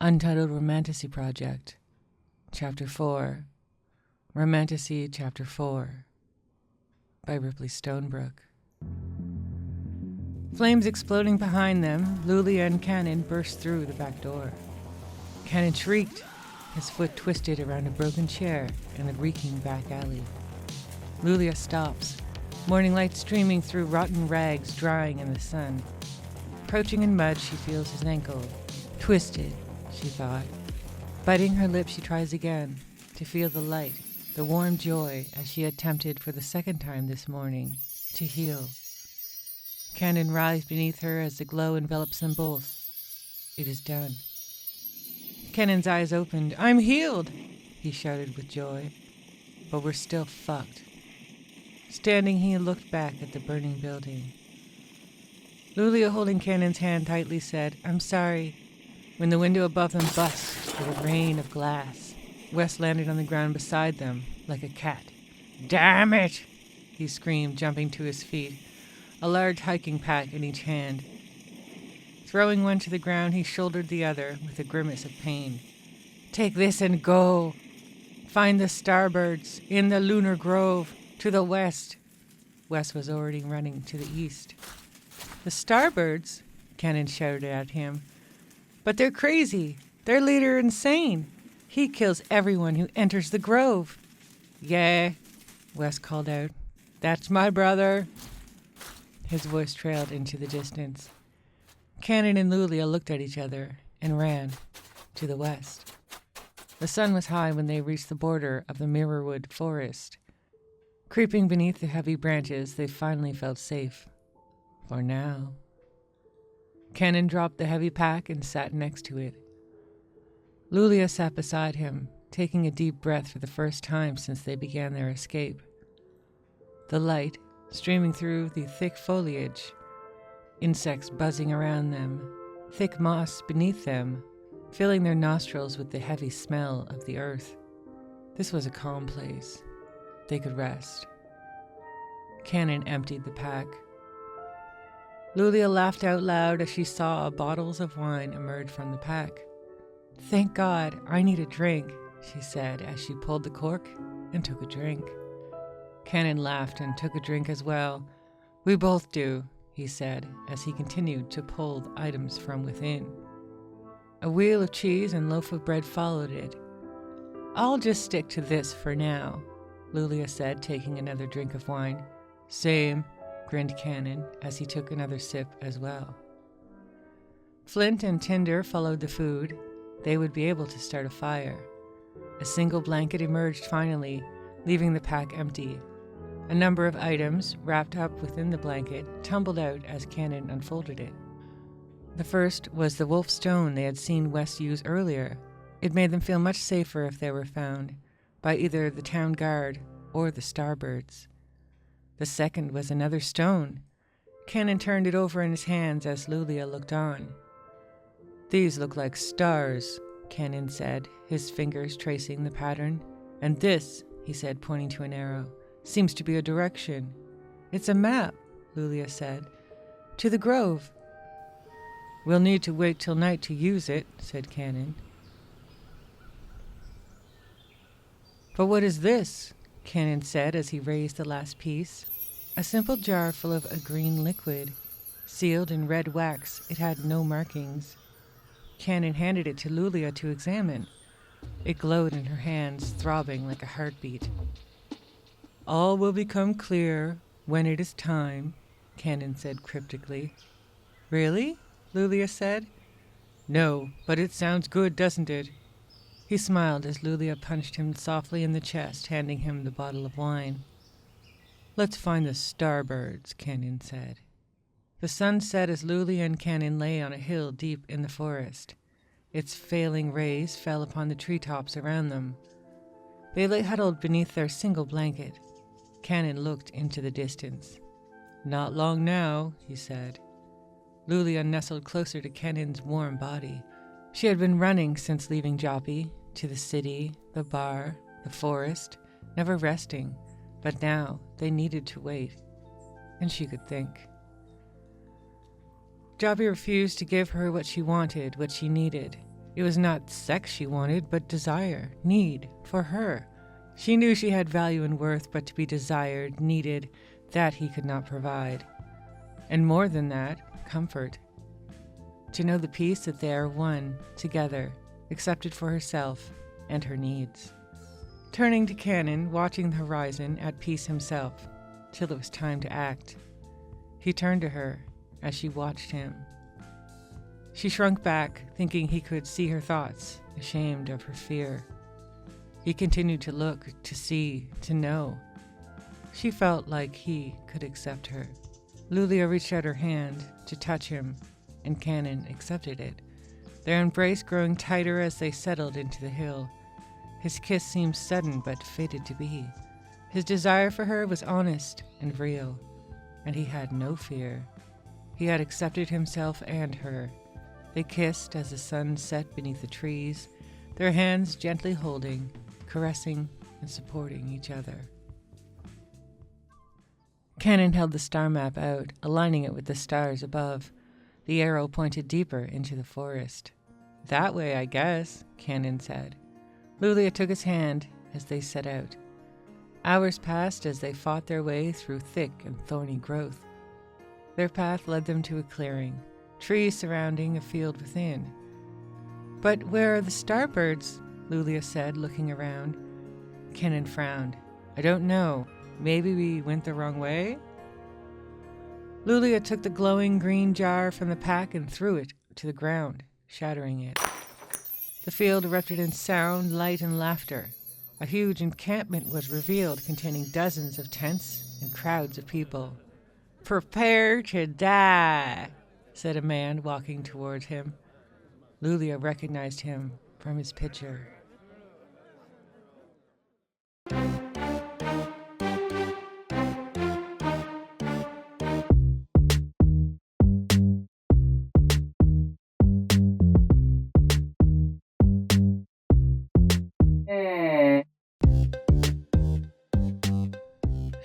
Untitled Romantasy Project, Chapter 4, Romantasy Chapter 4, by Ripley Stonebrook. Flames exploding behind them, Lulia and Cannon burst through the back door. Cannon shrieked, his foot twisted around a broken chair in the reeking back alley. Lulia stops, morning light streaming through rotten rags drying in the sun. Crouching in mud, she feels his ankle. Twisted, she thought. Biting her lip, she tries again, to feel the light, the warm joy, as she attempted for the second time this morning, to heal. Cannon writhes beneath her as the glow envelops them both. It is done. Cannon's eyes opened. "I'm healed!" he shouted with joy. "But we're still fucked." Standing, he looked back at the burning building. Lulia, holding Cannon's hand tightly, said, "I'm sorry." When the window above them burst with a rain of glass, Wes landed on the ground beside them, like a cat. "Damn it!" he screamed, jumping to his feet, a large hiking pack in each hand. Throwing one to the ground, he shouldered the other with a grimace of pain. "Take this and go. Find the starbirds in the lunar grove to the west." Wes was already running to the east. "The starbirds?" Cannon shouted at him. "But they're crazy. Their leader insane. He kills everyone who enters the grove." "Yeah," Wes called out. "That's my brother." His voice trailed into the distance. Cannon and Lulia looked at each other and ran to the west. The sun was high when they reached the border of the Mirrorwood forest. Creeping beneath the heavy branches, they finally felt safe. For now. Cannon dropped the heavy pack and sat next to it. Lulia sat beside him, taking a deep breath for the first time since they began their escape. The light, streaming through the thick foliage, insects buzzing around them, thick moss beneath them, filling their nostrils with the heavy smell of the earth. This was a calm place. They could rest. Cannon emptied the pack. Lulia laughed out loud as she saw bottles of wine emerge from the pack. "Thank God, I need a drink," she said as she pulled the cork and took a drink. Cannon laughed and took a drink as well. "We both do," he said as he continued to pull the items from within. A wheel of cheese and loaf of bread followed it. "I'll just stick to this for now," Lulia said, taking another drink of wine. "Same," grinned Cannon as he took another sip as well. Flint and tinder followed the food. They would be able to start a fire. A single blanket emerged finally, leaving the pack empty. A number of items, wrapped up within the blanket, tumbled out as Cannon unfolded it. The first was the wolf stone they had seen Wes use earlier. It made them feel much safer if they were found, by either the town guard or the starbirds. The second was another stone. Cannon turned it over in his hands as Lulia looked on. "These look like stars," Cannon said, his fingers tracing the pattern. "And this," he said, pointing to an arrow, "seems to be a direction." "It's a map," Lulia said. "To the grove." "We'll need to wait till night to use it," said Cannon. "But what is this?" Cannon said as he raised the last piece. A simple jar full of a green liquid. Sealed in red wax, it had no markings. Cannon handed it to Lulia to examine. It glowed in her hands, throbbing like a heartbeat. "All will become clear when it is time," Cannon said cryptically. "Really?" Lulia said. "No, but it sounds good, doesn't it?" He smiled as Lulia punched him softly in the chest, handing him the bottle of wine. "Let's find the starbirds," Cannon said. The sun set as Lulia and Cannon lay on a hill deep in the forest. Its failing rays fell upon the treetops around them. They lay huddled beneath their single blanket. Cannon looked into the distance. "Not long now," he said. Lulia nestled closer to Cannon's warm body. She had been running since leaving Joppy, to the city, the bar, the forest, never resting, but now they needed to wait, and she could think. Joppy refused to give her what she wanted, what she needed. It was not sex she wanted, but desire, need, for her. She knew she had value and worth, but to be desired, needed, that he could not provide. And more than that, comfort. To know the peace that they are one, together, accepted for herself and her needs. Turning to Cannon, watching the horizon, at peace himself, till it was time to act. He turned to her as she watched him. She shrunk back, thinking he could see her thoughts, ashamed of her fear. He continued to look, to see, to know. She felt like he could accept her. Lulia reached out her hand to touch him, and Cannon accepted it, their embrace growing tighter as they settled into the hill. His kiss seemed sudden but fated to be. His desire for her was honest and real, and he had no fear. He had accepted himself and her. They kissed as the sun set beneath the trees, their hands gently holding, caressing, and supporting each other. Cannon held the star map out, aligning it with the stars above. The arrow pointed deeper into the forest. "That way, I guess," Cannon said. Lulia took his hand as they set out. Hours passed as they fought their way through thick and thorny growth. Their path led them to a clearing, trees surrounding a field within. "But where are the starbirds?" Lulia said, looking around. Cannon frowned. "I don't know. Maybe we went the wrong way?" Lulia took the glowing green jar from the pack and threw it to the ground, shattering it. The field erupted in sound, light, and laughter. A huge encampment was revealed, containing dozens of tents and crowds of people. "Prepare to die," said a man walking toward him. Lulia recognized him from his picture.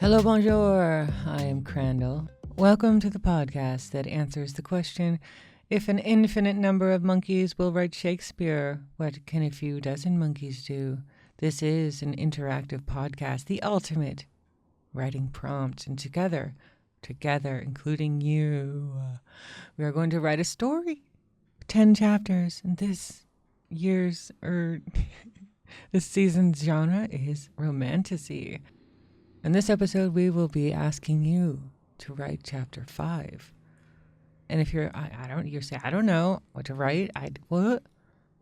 Hello, bonjour. I am Crandall. Welcome to the podcast that answers the question, if an infinite number of monkeys will write Shakespeare, what can a few dozen monkeys do? This is an interactive podcast, the ultimate writing prompt. And together, including you, we are going to write a story. 10 chapters. And this season's genre is Romantasy. In this episode, we will be asking you to write chapter 5. And if you say, I don't know what to write. What?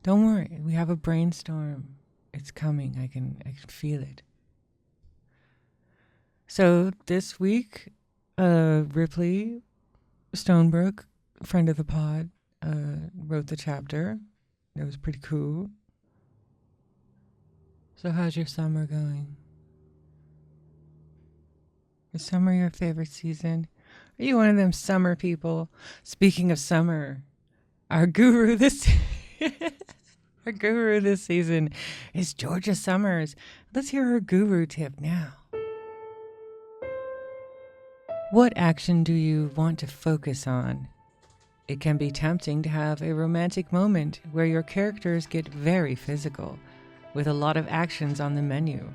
Don't worry. We have a brainstorm. It's coming. I can feel it. So this week, Ripley Stonebrook, friend of the pod, wrote the chapter. It was pretty cool. So how's your summer going? Is summer your favorite season? Are you one of them summer people? Speaking of summer, our guru this season is Georgia Summers. Let's hear her guru tip now. What action do you want to focus on? It can be tempting to have a romantic moment where your characters get very physical, with a lot of actions on the menu.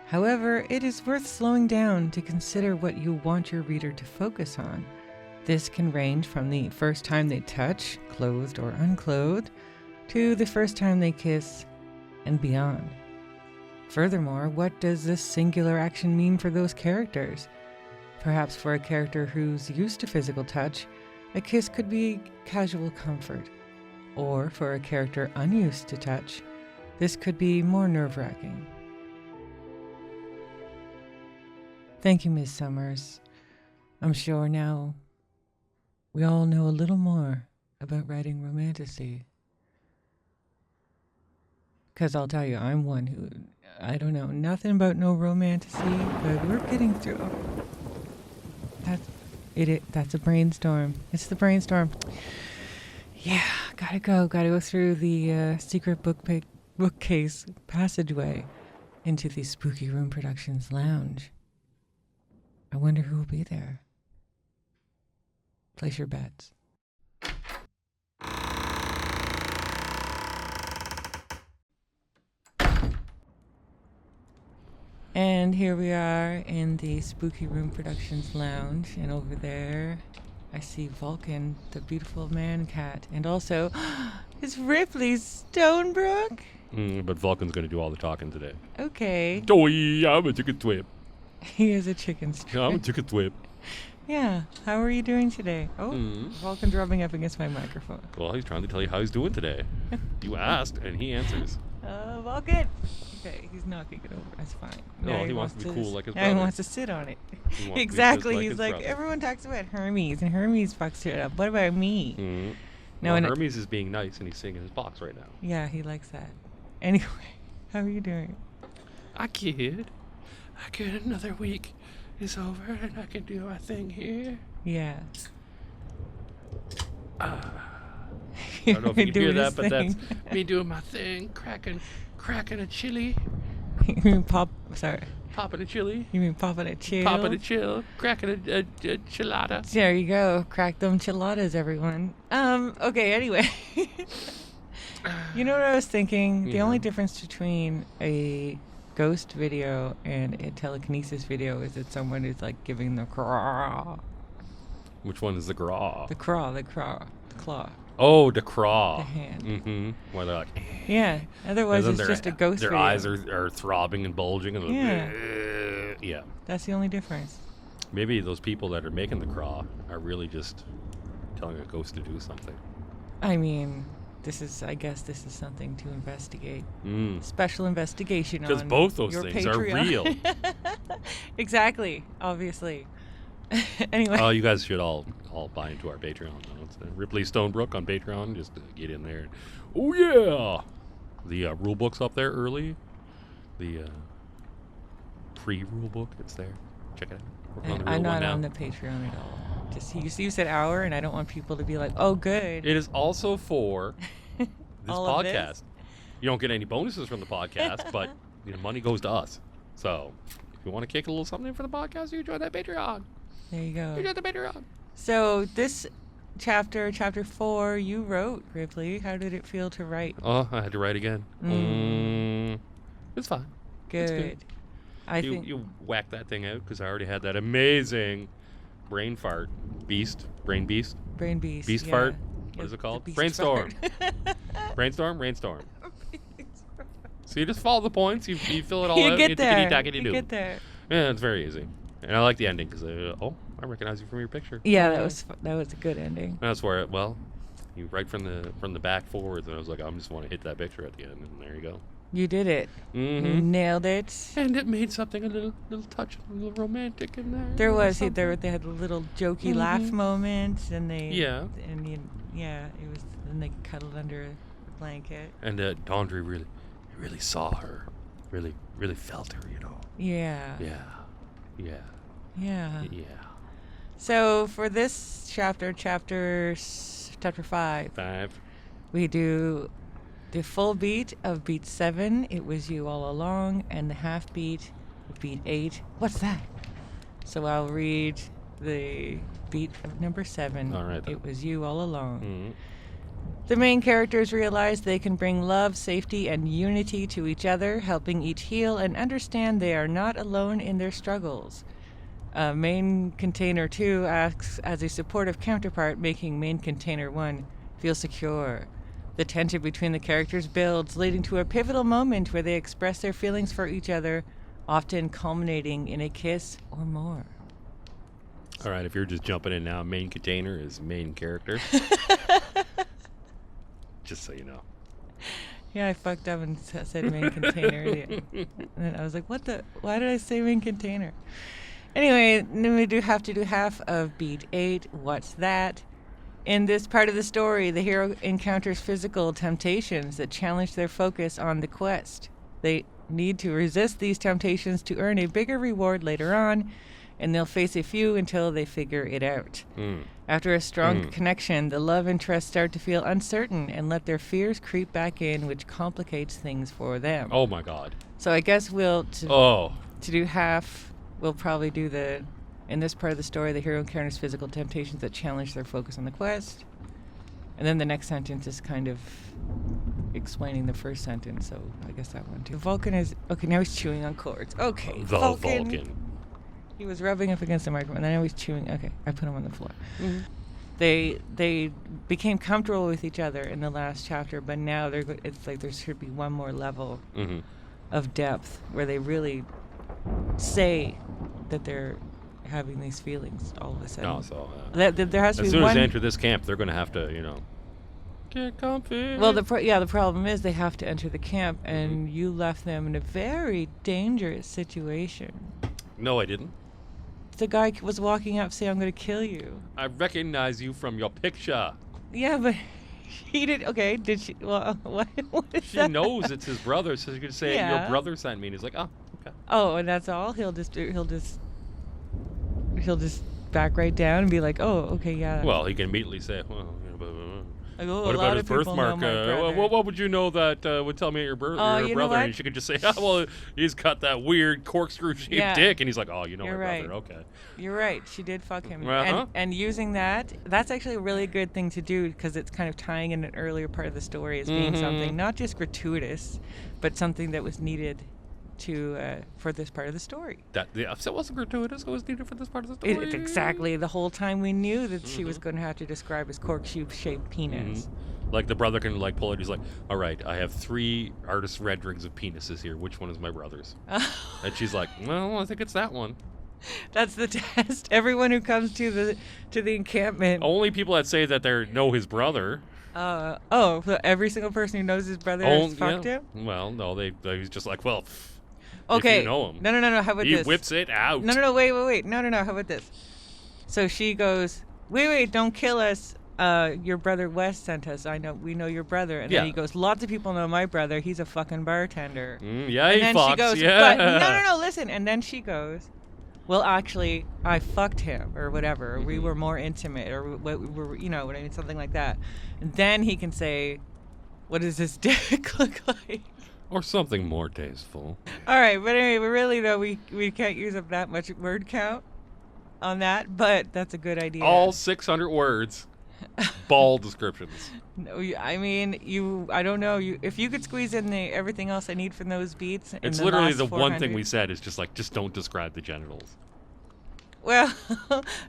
However, it is worth slowing down to consider what you want your reader to focus on. This can range from the first time they touch, clothed or unclothed, to the first time they kiss, and beyond. Furthermore, what does this singular action mean for those characters? Perhaps for a character who's used to physical touch, a kiss could be casual comfort. Or for a character unused to touch, this could be more nerve-wracking. Thank you, Ms. Summers. I'm sure now we all know a little more about writing Romantasy. Because I'll tell you, I'm one who, I don't know nothing about no Romantasy, but we're getting through. That's a brainstorm. It's the brainstorm. Yeah, gotta go through the secret bookcase passageway into the Spooky Room Productions lounge. I wonder who will be there. Place your bets. And here we are in the Spooky Room Productions lounge, and over there I see Vulcan, the beautiful man cat, and also it's Ripley Stonebrook. But Vulcan's going to do all the talking today. Okay. Toy, I'm a chicken twip. He is a chicken strip. I'm a chicken twip. Yeah. How are you doing today? Oh, Vulcan's rubbing up against my microphone. Well, he's trying to tell you how he's doing today. You asked, and he answers. Vulcan. Okay, he's knocking it over. That's fine. No, he wants to be cool like his now brother. he wants to sit on it. Exactly. He's like, everyone talks about Hermes, and Hermes fucks it up. What about me? Mm-hmm. No, well, Hermes is being nice, and he's singing his box right now. Yeah, he likes that. Anyway, how are you doing? I kid. Another week is over, and I can do my thing here. Yeah. I don't know if you can hear that, but that's me doing my thing, cracking a chili. You mean Popping a chili. You mean popping a chill? Popping a chill, cracking a chilada. There you go. Crack them chiladas, everyone. Okay, anyway. You know what I was thinking? The only difference between a ghost video and a telekinesis video is that someone is like giving the craw. Which one is the graw? The claw. Oh, the craw. The hand. Mm-hmm. Where they're like... Yeah. Otherwise, it's just a ghost their video. eyes are throbbing and bulging. And yeah. That's the only difference. Maybe those people that are making the craw are really just telling a ghost to do something. I mean... I guess this is something to investigate. Special investigation on because both those your things Patreon. are real. Exactly, obviously. Anyway. Oh, you guys should all buy into our Patreon. Though. It's Ripley Stonebrook on Patreon. Just get in there. Oh yeah, the rule book's up there early. The pre-rule book, it's there. Check it out. I'm not on the Patreon at all. Just you said hour, and I don't want people to be like, "Oh, good." It is also for this podcast. This? You don't get any bonuses from the podcast, but money goes to us. So if you want to kick a little something in for the podcast, you join that Patreon. There you go. You join the Patreon. So this chapter 4, you wrote, Ripley. How did it feel to write? Oh, I had to write again. It's fine. Good. It's good. You whacked that thing out because I already had that amazing brain fart beast. Beast yeah. fart. What is it called? Brainstorm. Rainstorm. So you just follow the points. You fill it all out. You get there. You get there. Yeah, it's very easy. And I like the ending because I recognize you from your picture. Yeah, that was a good ending. And that's where you right from the back forwards, and I was like, I just want to hit that picture at the end, and there you go. You did it. Mm-hmm. You nailed it. And it made something a little touch, a little romantic in there. There was. They had a little jokey laugh moment, and they. Yeah. And it was. And they cuddled under a blanket. And Dondry really saw her, really felt her, Yeah. Yeah. So for this chapter 5, we do the full beat of beat 7, It Was You All Along, and the half beat of beat 8, What's That? So I'll read the beat of number 7, All right, then. It Was You All Along. Mm-hmm. The main characters realize they can bring love, safety, and unity to each other, helping each heal and understand they are not alone in their struggles. Main Container 2 acts as a supportive counterpart, making Main Container 1 feel secure. The tension between the characters builds, leading to a pivotal moment where they express their feelings for each other, often culminating in a kiss or more. All right, if you're just jumping in now, Main Container is main character. Just so you know. Yeah, I fucked up and said Main Container. And then I was like, why did I say Main Container? Anyway, then we do have to do half of beat 8, What's That? In this part of the story, the hero encounters physical temptations that challenge their focus on the quest. They need to resist these temptations to earn a bigger reward later on, and they'll face a few until they figure it out. After a strong connection, the love interests start to feel uncertain and let their fears creep back in, which complicates things for them. Oh my God. So I guess to do half, we'll probably do in this part of the story, the hero encounters physical temptations that challenge their focus on the quest. And then the next sentence is kind of explaining the first sentence, so I guess that one too. Vulcan is okay. Now he's chewing on cords. Okay, The Vulcan. He was rubbing up against the microphone, and then he's chewing. Okay, I put him on the floor. Mm-hmm. They became comfortable with each other in the last chapter, but now it's like there should be one more level of depth where they really say that they're having these feelings all of a sudden. No, so There has to be as soon one. as they enter this camp, they're going to have to, get comfy. Well, the problem is they have to enter the camp, and you left them in a very dangerous situation. No, I didn't. The guy was walking up saying, "I'm going to kill you." I recognize you from your picture. Yeah, but he did. Okay, did she? Well, what is She that? knows it's his brother, so she could say, Yeah. your brother sent me. And he's like, oh, okay. Oh, and that's all. He'll just back right down and be like, "Oh, okay, yeah." Well, he can immediately say, well, Like, oh, what a about lot his of people know birthmark? my brother. What would you know that would tell me your, Oh, your you know brother? what? And she could just say, oh, well, he's got that weird corkscrew-shaped Yeah. dick. And he's like, oh, you know You're my right. brother. Okay. You're right. She did fuck him. Uh-huh. And using that's actually a really good thing to do because it's kind of tying in an earlier part of the story as being something not just gratuitous, but something that was needed for this part of the story. The upset wasn't gratuitous. It was needed for this part of the story. Exactly. The whole time we knew that she was going to have to describe his corkscrew-shaped penis. Like the brother can pull it. He's like, all right, I have 3 artist renderings of penises here. Which one is my brother's? And she's like, well, I think it's that one. That's the test. Everyone who comes to the encampment. Only people that say that they know his brother. So every single person who knows his brother has fucked him? Well, no, he's just like, well, okay. if you know him. No. How about he this? whips it out. No, wait. No. How about this? So she goes, wait, don't kill us. Your brother Wes sent us. We know your brother. And then he goes, lots of people know my brother. He's a fucking bartender. Yeah, and he then fucks. she goes, yeah. but no, listen. And then she goes, well, actually, I fucked him or whatever. Or we were more intimate or we were, what I mean, something like that. And then he can say, what does this dick look like? Or something more tasteful. All right, but anyway, really though, we can't use up that much word count on that, but that's a good idea. All 600 words. Ball descriptions. No, I mean, I don't know. If you could squeeze in everything else I need from those beats. It's literally the one thing we said is just don't describe the genitals. Well,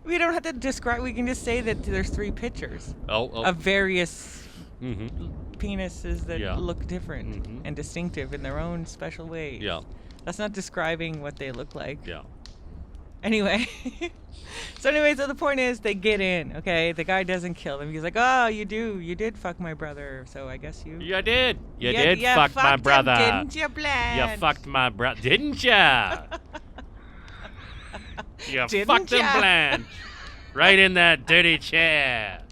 we don't have to describe. We can just say that there's 3 pictures of various penises that look different and distinctive in their own special ways. Yeah. That's not describing what they look like. Yeah. Anyway. So the point is they get in, okay? The guy doesn't kill them. He's like, oh, you did fuck my brother, so I guess you... You did. You did fuck my brother. Him, didn't you, Blanche? You fucked my brother. Didn't ya? You fucked him, Blanche. Right in that dirty chair.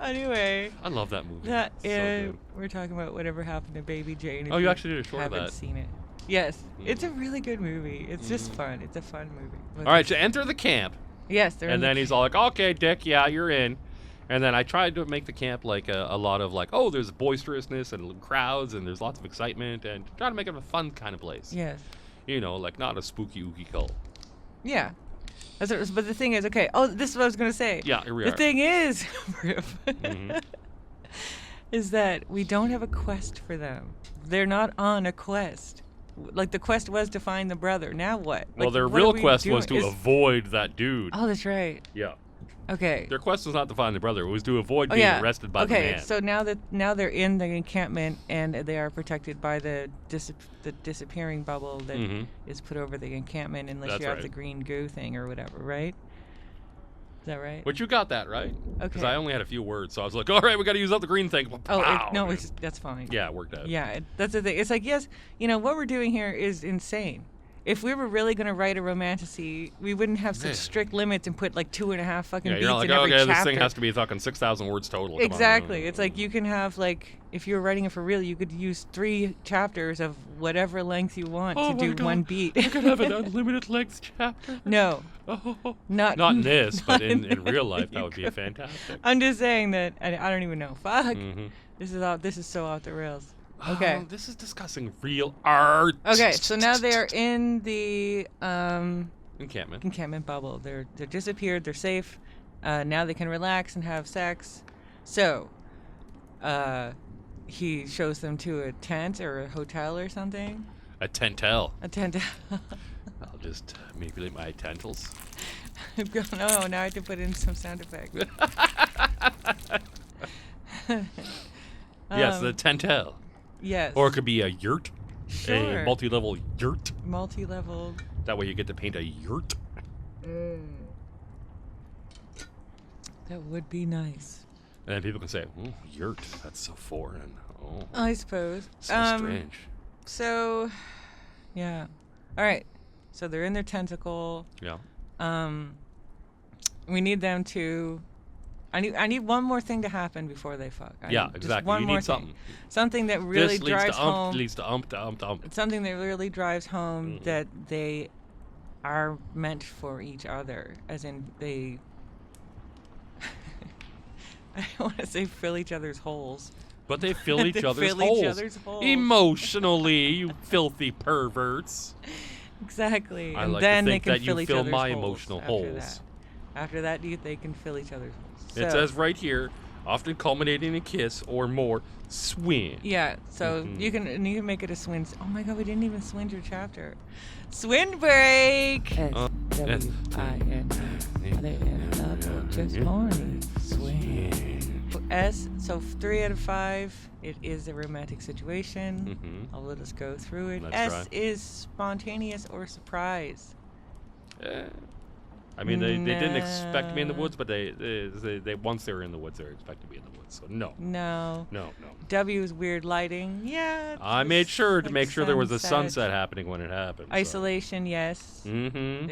Anyway. I love that movie. So good. We're talking about whatever happened to Baby Jane. Oh, you actually did a short of that. Haven't seen it. Yes, it's a really good movie. It's just fun. It's a fun movie. All right, so enter the camp. Yes, they're and then he's all like, okay, Dick, yeah, you're in. And then I tried to make the camp like a lot of there's boisterousness and crowds and there's lots of excitement and try to make it a fun kind of place. Yes. Not a spooky ooky cult. Yeah. But the thing is, okay, this is what I was going to say. Yeah, here we are. The thing is, is that we don't have a quest for them. They're not on a quest. Like, the quest was to find the brother. Now what? Well, their real quest was to avoid that dude. Oh, that's right. Yeah. Okay. Their quest was not to find the brother. It was to avoid being arrested by the man. Okay, so now they're in the encampment and they are protected by the disappearing bubble that is put over the encampment unless you have the green goo thing or whatever, right? Is that right? But you got that right. Okay. Because I only had a few words, so I was like, all right, we got to use up the green thing. That's fine. Yeah, it worked out. Yeah, that's the thing. It's like, yes, what we're doing here is insane. If we were really going to write a romantasy, we wouldn't have such strict limits and put 2.5 fucking beats in every chapter. This thing has to be fucking 6,000 words total. Exactly. It's like you can have if you were writing it for real, you could use 3 chapters of whatever length you want to do one beat. You could have an unlimited length chapter. No. Not in this, but in real life, that would be fantastic. I'm just saying that I don't even know. Fuck. This is so off the rails. Okay. Oh, this is discussing real art. Okay, so now they are in the encampment bubble. They're disappeared. They're safe. Now they can relax and have sex. So he shows them to a tent or a hotel or something. A tentel. A tent. I'll just manipulate my tentacles. No, now I have to put in some sound effects. Yes, the tentel. Yes. Or it could be a yurt. Sure. A multi-level yurt. Multi-level. That way you get to paint a yurt. That would be nice. And then people can say, "Oh, yurt, that's so foreign." Oh, I suppose. so strange. So, yeah. All right. So they're in their tentacle. Yeah. We need them to. I need one more thing to happen before they fuck. Yeah, just exactly. One You more need something. thing. Something that really This drives home. leads to ump. It's something that really drives home that they are meant for each other, as in they. I don't want to say fill each other's holes. But they fill each They other's fill holes. each other's holes. Emotionally, you filthy perverts. Exactly. I and like then to they think can that fill you each fill other's my holes emotional after holes. that. After that, they can fill each other's holes. It So- says right here, often culminating in a kiss or more, SWIND. Yeah, so you can make it a SWIND. Oh my God, we didn't even SWIND your chapter. SWIND break. S-W-I-N-D. Just horny. SWIND. S. So 3 out of 5. It is a romantic situation. I'll let us go through it. Let's S try. is spontaneous or surprise. I mean, they didn't expect to be in the woods, but they once they were in the woods, they were expected to be in the woods. So no. No. No. W is weird lighting. Yeah. I it's made sure to like make sure there was a sunset. sunset happening when it happened. Isolation, yes. Mm-hmm.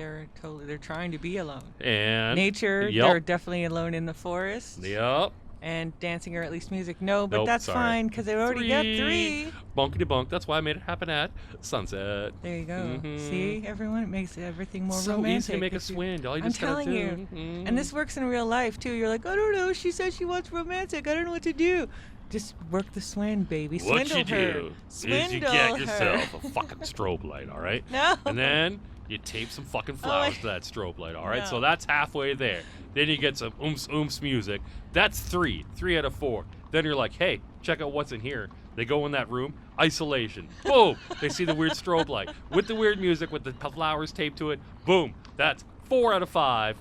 They're trying to be alone. And Nature, yep. they're definitely alone in the forest. Yep. And dancing or at least music. No, but Nope, that's sorry. fine because they already got 3. Bunkity bunk. That's why I made it happen at sunset. There you go. Mhm. See, everyone, it makes everything more So romantic. easy to make a if you- SWIND. All you I'm just gotta telling do. you. Mhm. And this works in real life too. You're like, I don't know. She says she wants romantic. I don't know what to do. Just work the SWIND, baby. What Swindle you her. do Swindle is you get her. yourself a fucking strobe light, all right? No. And then you tape some fucking flowers to that strobe light, all right? So No. that's halfway there. Then you get some oomph music. That's 3 out of 4. Then you're like, hey, check out what's in here. They go in that room, isolation. Boom. They see the weird strobe light with the weird music with the flowers taped to it. Boom. That's 4 out of 5.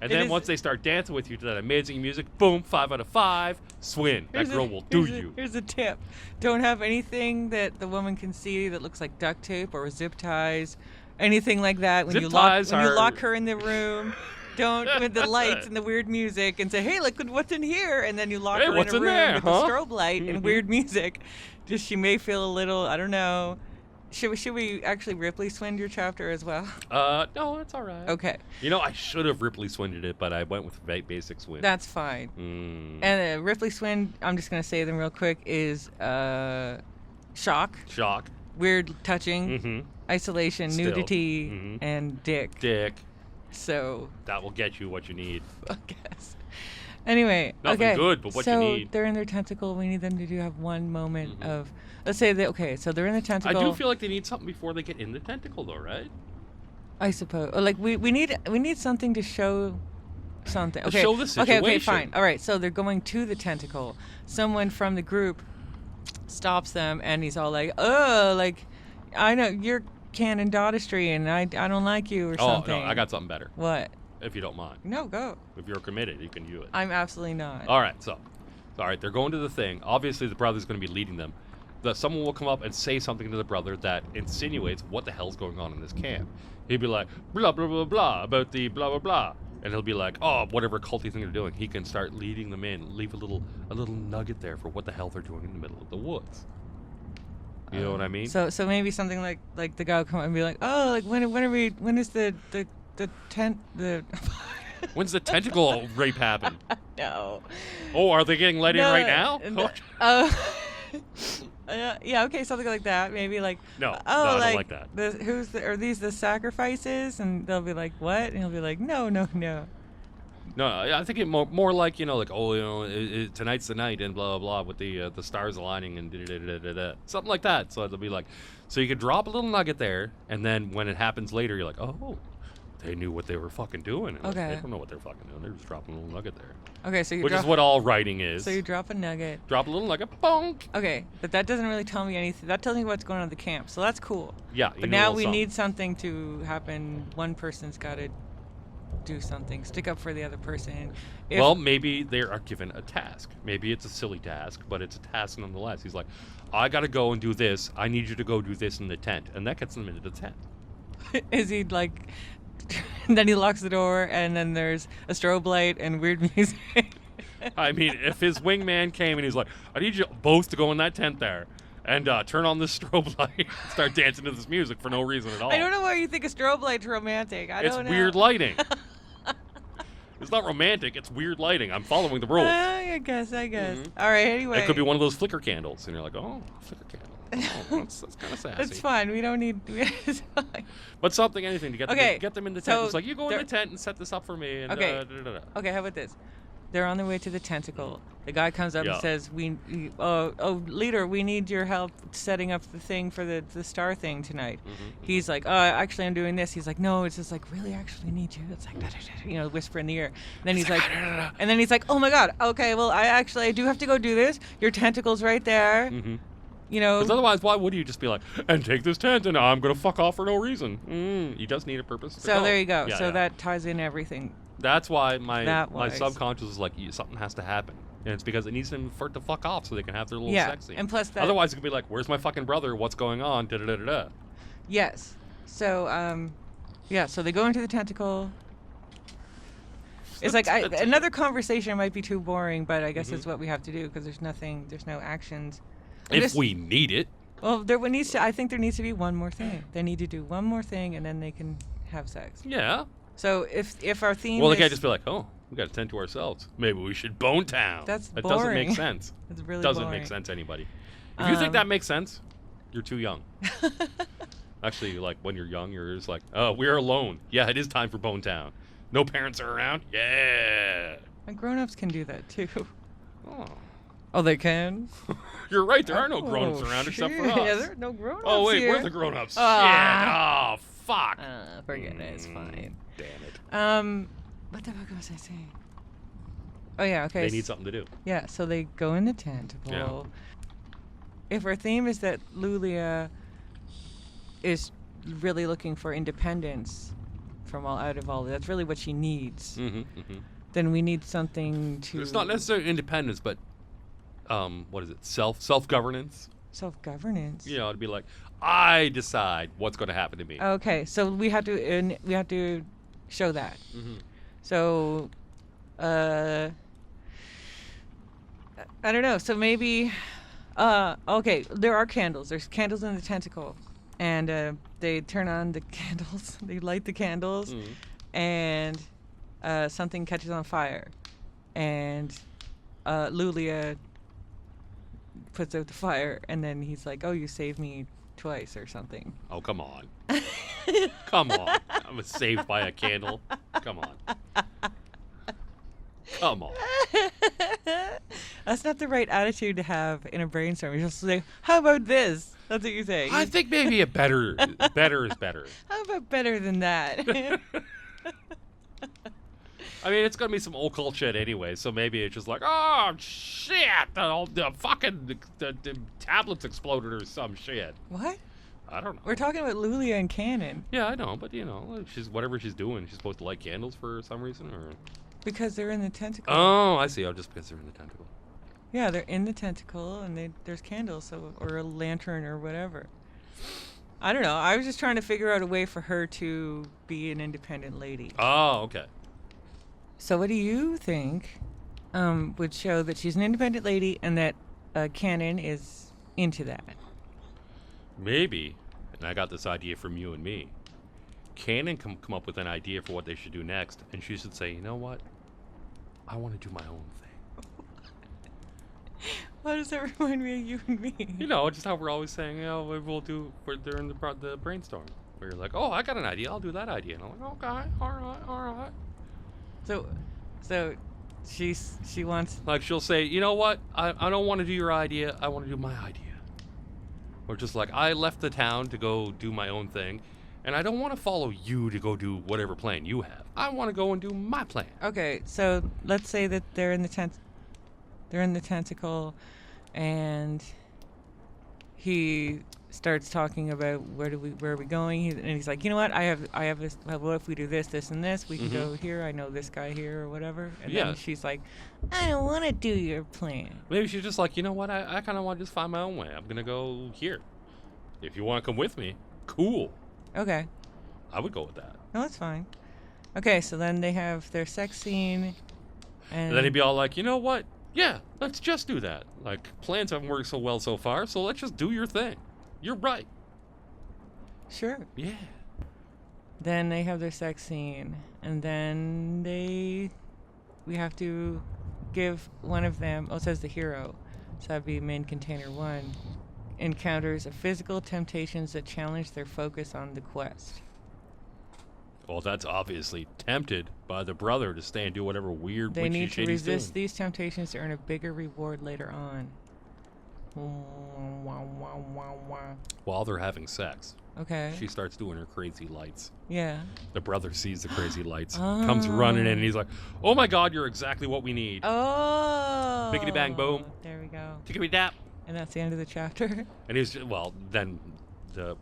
And It then is- once they start dancing with you to that amazing music, boom, 5 out of 5. SWIND. That girl will do you. Here's a tip. Don't have anything that the woman can see that looks like duct tape or zip ties, anything like that. When Zip you ties when you are- lock her in the room, don't with the lights and the weird music and say, hey, look what's in here. And then you lock Hey, her in what's a in room there, with huh? the strobe light and weird music. Just she may feel a little, I don't know. Should we actually Ripley SWIND your chapter as well? No, it's all right. Okay, You know, I should have Ripley SWINDed it, but I went with basic SWIND. that's fine. And Ripley SWIND, I'm just going to say them real quick, is shock, Shock. weird touching, isolation, Still. nudity, and dick. Dick. So, That will get you what you need. I guess. Anyway, Nothing okay. good, but what so you need. they're in their tentacle. We need them to have one moment of, let's say so they're in the I tentacle. do feel like they need something before they get in the tentacle, though, right? I suppose. Or like we need something to show something. To Okay. show the Okay, situation. fine. All right. So they're going to the tentacle. Someone from the group stops them and he's all like, "Oh, like I know you're Cannon Daughtry and I don't like you or something." Oh, no, I got something better, What? if you don't mind. No, go. If you're committed, you can do it. I'm absolutely not. All right, so, all right, they're going to the thing. Obviously, the brother's going to be leading them. Someone will come up and say something to the brother that insinuates what the hell's going on in this camp. He'd be like, blah, blah, blah, blah, about the blah, blah, blah. And he'll be like, oh, whatever culty thing they're doing. He can start leading them in, leave a little nugget there for what the hell they're doing in the middle of the woods. You know what I mean? So maybe something like the guy will come up and be like, "Oh, like when is the tent the." When's the tentacle rape happen? No. Oh, are they getting let in right now? Yeah, okay, something like that. Maybe like, No, oh, I don't like like that. are these the sacrifices? And they'll be like, what? And he'll be like, no. No, I think it more like, like, oh, tonight's the night and blah, blah, blah, with the stars aligning and da-da-da-da-da-da. Something like that. So it'll be like, so you could drop a little nugget there, and then when it happens later, you're like, oh, they knew what they were fucking doing. And Okay. They don't know what they're fucking doing. They're just dropping a little nugget there. Okay, so you Which drop, is what all writing is. So you drop a nugget. Drop a little nugget, bonk. Okay, but that doesn't really tell me anything. That tells me what's going on at the camp, so that's cool. Yeah. But now we need something to happen. One person's got to do something. Stick up for the other person. Well, maybe they are given a task. Maybe it's a silly task, but it's a task nonetheless. He's like, I got to go and do this. I need you to go do this in the tent. And that gets them into the tent. Is he like... And then he locks the door, and then there's a strobe light and weird music. I mean, if his wingman came and he's like, I need you both to go in that tent there and turn on this strobe light and start dancing to this music for no reason at all. I don't know why you think a strobe light's romantic. I don't know. It's weird lighting. It's not romantic. It's weird lighting. I'm following the rules. I guess. Mm-hmm. All right, anyway. It could be one of those flicker candles. And you're like, oh, flicker candle. Oh, that's kind of sassy. It's fine. We don't need... It's fine. But something, anything to get, Okay, them, get them in the tent. so it's like, you go in the tent and set this up for me. And, Okay. da-da-da-da. Okay, how about this? They're on their way to the tentacle. The guy comes up Yeah. and says, leader, we need your help setting up the thing for the star thing tonight. Mm-hmm. He's like, actually, I'm doing this. He's like, no, it's just like, really actually need you. It's like, whisper in the ear. And then he's like, oh my God, okay, well, I do have to go do this. Your tentacle's right there. Mm-hmm. You know. Because otherwise, why would you just be like, and take this tent and I'm going to fuck off for no reason? He does need a purpose. So there you go. Yeah, that ties in everything. That's why my works. subconscious is like, something has to happen. And it's because it needs them for it to fuck off so they can have their little sex scene. And plus that. Otherwise, it could be like, where's my fucking brother? What's going on? Da-da-da-da-da. Yes. So, so they go into the tentacle. It's like another conversation might be too boring, but I guess it's what we have to do because there's no actions. If we need it. Well, I think there needs to be one more thing. They need to do one more thing, and then they can have sex. Yeah. So if our theme Well, is... they can't just be like, oh, we got to tend to ourselves. Maybe we should bone town. That's That boring. doesn't make sense. It's really doesn't boring. make sense to anybody. If you think that makes sense, you're too young. Actually, like, when you're young, you're just like, oh, we're alone. Yeah, it is time for Bone Town. No parents are around? Yeah. And grown-ups can do that, too. Oh, they can? You're right, there are no grown-ups around except for us. Yeah, there are no grown-ups Oh, wait, here. we're the grown-ups. Shit. Ah. Oh, fuck. Forget it, it's fine. Damn it. What the fuck was I saying? Oh, yeah, okay. They need something to do. Yeah, so they go in the tentacle. Yeah. If our theme is that Lulia is really looking for independence from out of all that's really what she needs, then we need something to... It's not necessarily independence, but, what is it, self-governance? Self-governance? You know, it'd be like, I decide what's going to happen to me. Okay, so we have to show that. So, I don't know. So maybe, okay, there are candles. There's candles in the tentacle, and they turn on the candles. They light the candles, and something catches on fire, and Lulia puts out the fire, and then he's like, "Oh, you saved me twice," or something. Oh, come on. Come on. I was saved by a candle. Come on. Come on. That's not the right attitude to have in a brainstorm. You're just like, how about this? That's what you say. I think maybe a better is better. How about better than that? I mean, it's going to be some old cult shit anyway, so maybe it's just like, oh, shit, the fucking the tablets exploded or some shit. What? I don't know. We're talking about Lulia and Cannon. Yeah, I know, but, you know, whatever she's doing, she's supposed to light candles for some reason, or... Because they're in the tentacle. Oh, I see. Oh, just because they're in the tentacle. Yeah, they're in the tentacle, and there's candles, or a lantern or whatever. I don't know. I was just trying to figure out a way for her to be an independent lady. Oh, okay. So what do you think would show that she's an independent lady and that Cannon is into that? Maybe, and I got this idea from you and me, Cannon come up with an idea for what they should do next, and she should say, you know what? I want to do my own thing. Why does that remind me of you and me? You know, just how we're always saying, you know, we'll do during the brainstorm. Where you're like, oh, I got an idea, I'll do that idea. And I'm like, okay, all right. So she wants... Like, she'll say, you know what? I don't want to do your idea, I want to do my idea. Or just like, I left the town to go do my own thing, And I don't want to follow you to go do whatever plan you have. I want to go and do my plan. Okay, so let's say that they're in the tentacle, and he starts talking about where are we going, and he's like, you know what, I have this. Well, what if we do this, and this? We can go here. I know this guy here or whatever. And then she's like, I don't want to do your plan. Maybe she's just like, you know what, I kind of want to just find my own way. I'm gonna go here. If you want to come with me, cool. Okay. I would go with that. No, that's fine. Okay, so then they have their sex scene, And then he'd be all like, you know what? Yeah, let's just do that. Like, plans haven't worked so well so far, so let's just do your thing. You're right. Sure. Yeah. Then they have their sex scene, and then we have to give one of them, it says the hero, so that'd be main container 1, encounters physical temptations that challenge their focus on the quest. Well, that's obviously tempted by the brother to stay and do whatever weird They witchy need to shit he's resist doing. these temptations to earn a bigger reward later on. While they're having sex, Okay. she starts doing her crazy lights. Yeah. The brother sees the crazy lights, comes running in, and he's like, oh my god, you're exactly what we need. Oh. Biggity bang boom. There we go. Tickety dap. And that's the end of the chapter. And he's just, well, then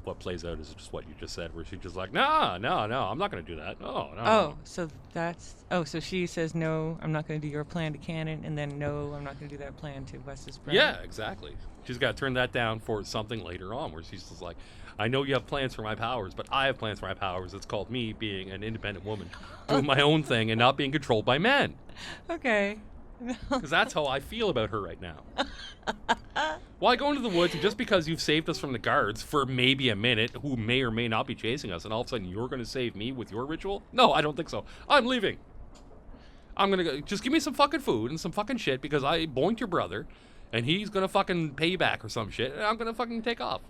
what plays out is just what you just said, where she's just like, no, I'm not going to do that. No. Oh, so so she says, no, I'm not going to do your plan to Cannon, and then no, I'm not going to do that plan to Wes's brother. Yeah, exactly. She's got to turn that down for something later on, where she's just like, I know you have plans for my powers, but I have plans for my powers. It's called me being an independent woman, doing my own thing and not being controlled by men. Okay. Because that's how I feel about her right now. Why go into the woods just because you've saved us from the guards for maybe a minute, who may or may not be chasing us, and all of a sudden you're going to save me with your ritual? No, I don't think so. I'm leaving. I'm going to go. Just give me some fucking food and some fucking shit, because I boinked your brother, and he's going to fucking pay you back or some shit, and I'm going to fucking take off.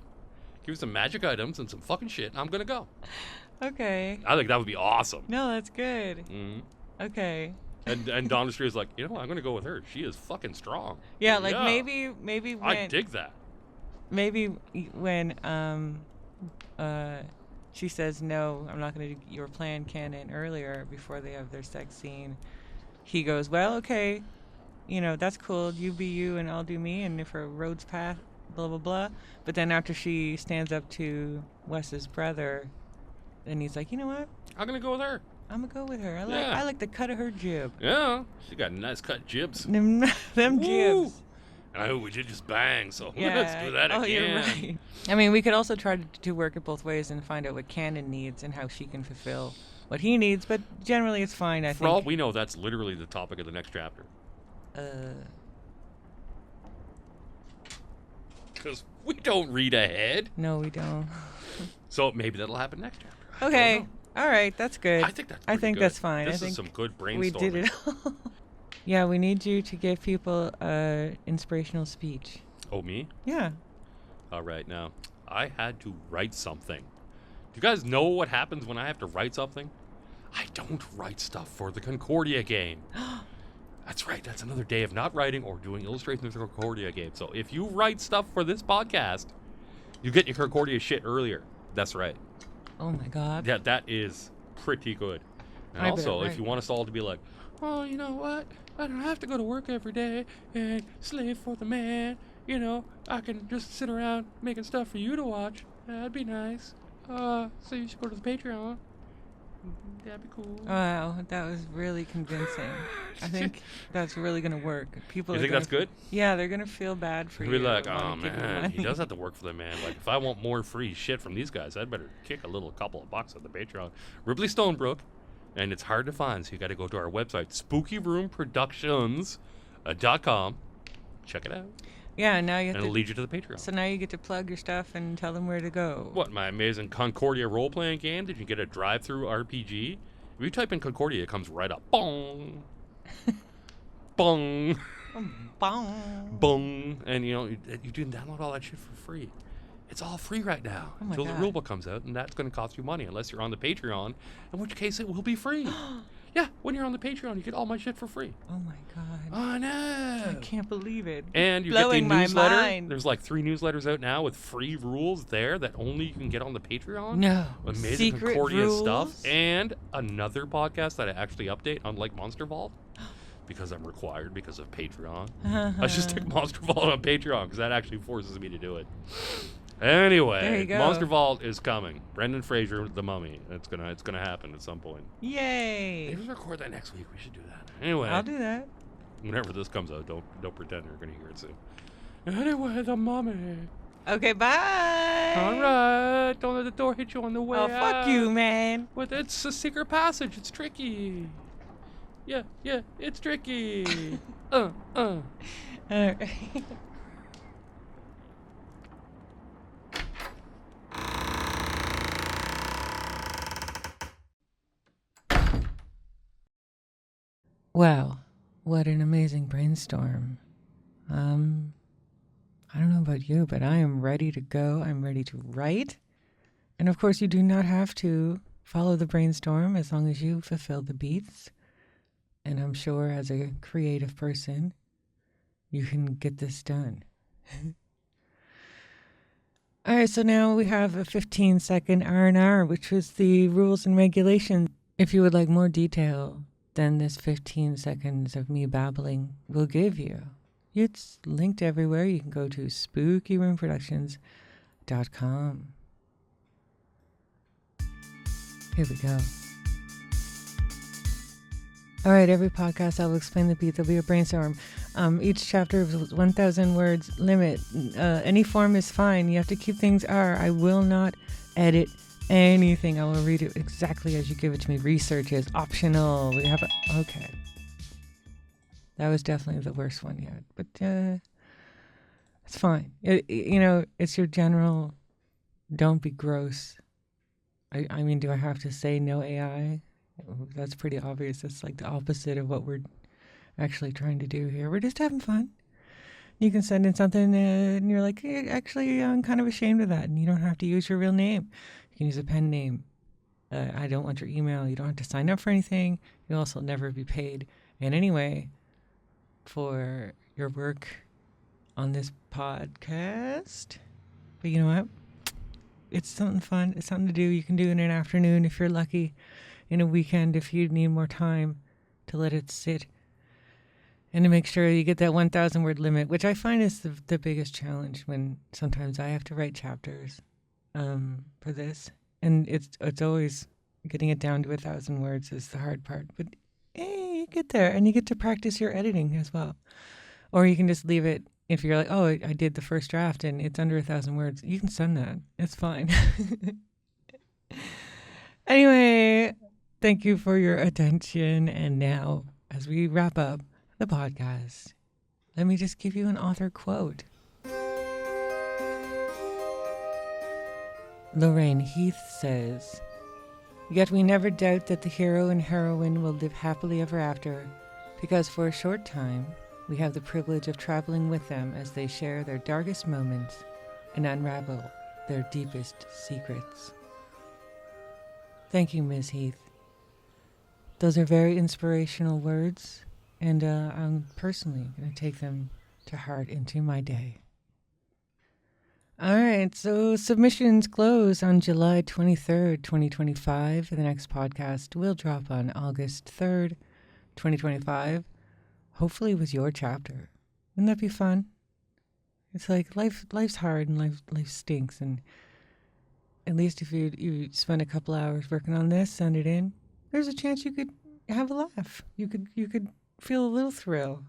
Give me some magic items and some fucking shit, and I'm going to go. Okay. I think that would be awesome. No, that's good. Mm-hmm. Okay. And Don is like, you know what, I'm going to go with her. She is fucking strong. Yeah, like maybe when I dig that. Maybe when she says no, I'm not going to do your plan, Cannon, earlier before they have their sex scene, he goes, well, okay, that's cool. You be you and I'll do me, and if our roads path, blah blah blah. But then after she stands up to Wes's brother, then he's like, you know what? I'm going to go with her. I'm gonna go with her. Yeah. I like the cut of her jib. Yeah, she got nice cut jibs. Them jibs. And I hope we did just bang, so Yeah. let's do that again. You're right. I mean, we could also try to work it both ways and find out what Cannon needs and how she can fulfill what he needs, but generally it's fine, I think. For all we know, that's literally the topic of the next chapter. Because we don't read ahead. No, we don't. So maybe that'll happen next chapter. Okay. All right, that's good. I think that's pretty good. That's fine. This I think is some good brainstorming. we did it all. Yeah, we need you to give people inspirational speech. Oh, me? Yeah. All right, now, I had to write something. Do you guys know what happens when I have to write something? I don't write stuff for the Concordia game. That's right, that's another day of not writing or doing illustrations for the Concordia game. So if you write stuff for this podcast, you get your Concordia shit earlier. That's right. Oh my God. Yeah, that is pretty good. And also, if you want us all to be like, oh, you know what? I don't have to go to work every day and slave for the man. I can just sit around making stuff for you to watch. That'd be nice. So you should go to the Patreon. That'd be cool. Wow, that was really convincing. I think that's really going to work. People. You think that's good? Yeah, they're going to feel bad for you. Be like, oh man, he does have to work for the man. Like, if I want more free shit from these guys, I'd better kick a couple of bucks on the Patreon. Ripley Stonebrook, and it's hard to find, so you got to go to our website, spookyroomproductions.com. Check it out. Yeah, now you have and it'll lead you to the Patreon. So now you get to plug your stuff and tell them where to go. What, my amazing Concordia role-playing game? Did you get a drive-through RPG? If you type in Concordia, it comes right up. Bong! Bong! Bong! Bong! And, you can download all that shit for free. It's all free right now until the rulebook comes out, and that's going to cost you money unless you're on the Patreon, in which case it will be free. Yeah, when you're on the Patreon, you get all my shit for free. Oh my god. Oh no! I can't believe it. And you Blowing get the my newsletter. mind. There's like 3 newsletters out now with free rules there that only you can get on the Patreon. No. Amazing Secret Concordia rules? stuff. And another podcast that I actually update, unlike Monster Vault. Because I'm required because of Patreon. I should stick Monster Vault on Patreon because that actually forces me to do it. There Anyway, you go. Monster Vault is coming. Brendan Fraser, the Mummy. It's gonna happen at some point. Yay. Maybe record that next week. We should do that. Anyway, I'll do that. whenever this comes out, don't pretend you're gonna hear it soon. Anyway, the Mummy. Okay, bye. All right, don't let the door hit you on the way. Oh, fuck you, man. But it's a secret passage. It's tricky. Yeah, it's tricky. All right. Wow, what an amazing brainstorm. I don't know about you, but I am ready to go. I'm ready to write. And of course, you do not have to follow the brainstorm as long as you fulfill the beats. And I'm sure as a creative person, you can get this done. All right, so now we have a 15-second R&R, which was the rules and regulations. If you would like more detail than this 15 seconds of me babbling will give you, it's linked everywhere. You can go to spookyroomproductions.com. Here we go. All right, every podcast I will explain the beat. There'll be a brainstorm. Each chapter is 1,000 words limit. Any form is fine. You have to keep things R. I will not edit anything. I will read it exactly as you give it to me. Research is optional. We have okay. That was definitely the worst one yet, but it's fine. It's your general. Don't be gross. I mean, do I have to say no AI? That's pretty obvious. It's like the opposite of what we're actually trying to do here. We're just having fun. You can send in something and you're like, hey, actually, I'm kind of ashamed of that. And you don't have to use your real name. You can use a pen name. I don't want your email. You don't have to sign up for anything. You'll also never be paid in any way for your work on this podcast. But you know what? It's something fun. It's something to do. You can do it in an afternoon if you're lucky. In a weekend if you need more time to let it sit. And to make sure you get that 1,000 word limit, which I find is the biggest challenge when sometimes I have to write chapters for this. And it's always getting it down to 1,000 words is the hard part. But hey, you get there and you get to practice your editing as well. Or you can just leave it if you're like, oh, I did the first draft and it's under 1,000 words. You can send that. It's fine. Anyway, thank you for your attention. And now, as we wrap up the podcast, let me just give you an author quote. Lorraine Heath says, "Yet we never doubt that the hero and heroine will live happily ever after, because for a short time we have the privilege of traveling with them as they share their darkest moments and unravel their deepest secrets." Thank you, Ms. Heath. Those are very inspirational words, and I'm personally going to take them to heart into my day. All right, so submissions close on July 23rd, 2025. The next podcast will drop on August 3rd, 2025, hopefully with your chapter. Wouldn't that be fun? It's like life's hard and life stinks, and at least if you spend a couple hours working on this, send it in, there's a chance you could have a laugh. You could feel a little thrill.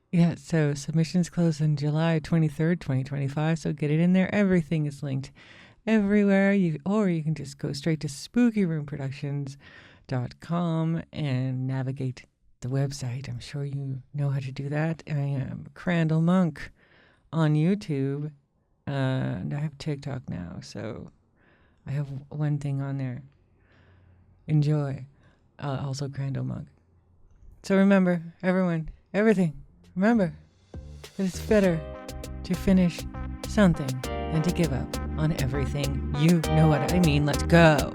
Yeah, so submissions close on July 23rd, 2025, so get it in there. Everything is linked everywhere. Or you can just go straight to spookyroomproductions.com and navigate the website. I'm sure you know how to do that. I am Crandall Monk on YouTube, and I have TikTok now, so I have one thing on there. Enjoy. Also Crandall Monk. So remember, everyone, everything, remember that it's better to finish something than to give up on everything. You know what I mean. Let's go.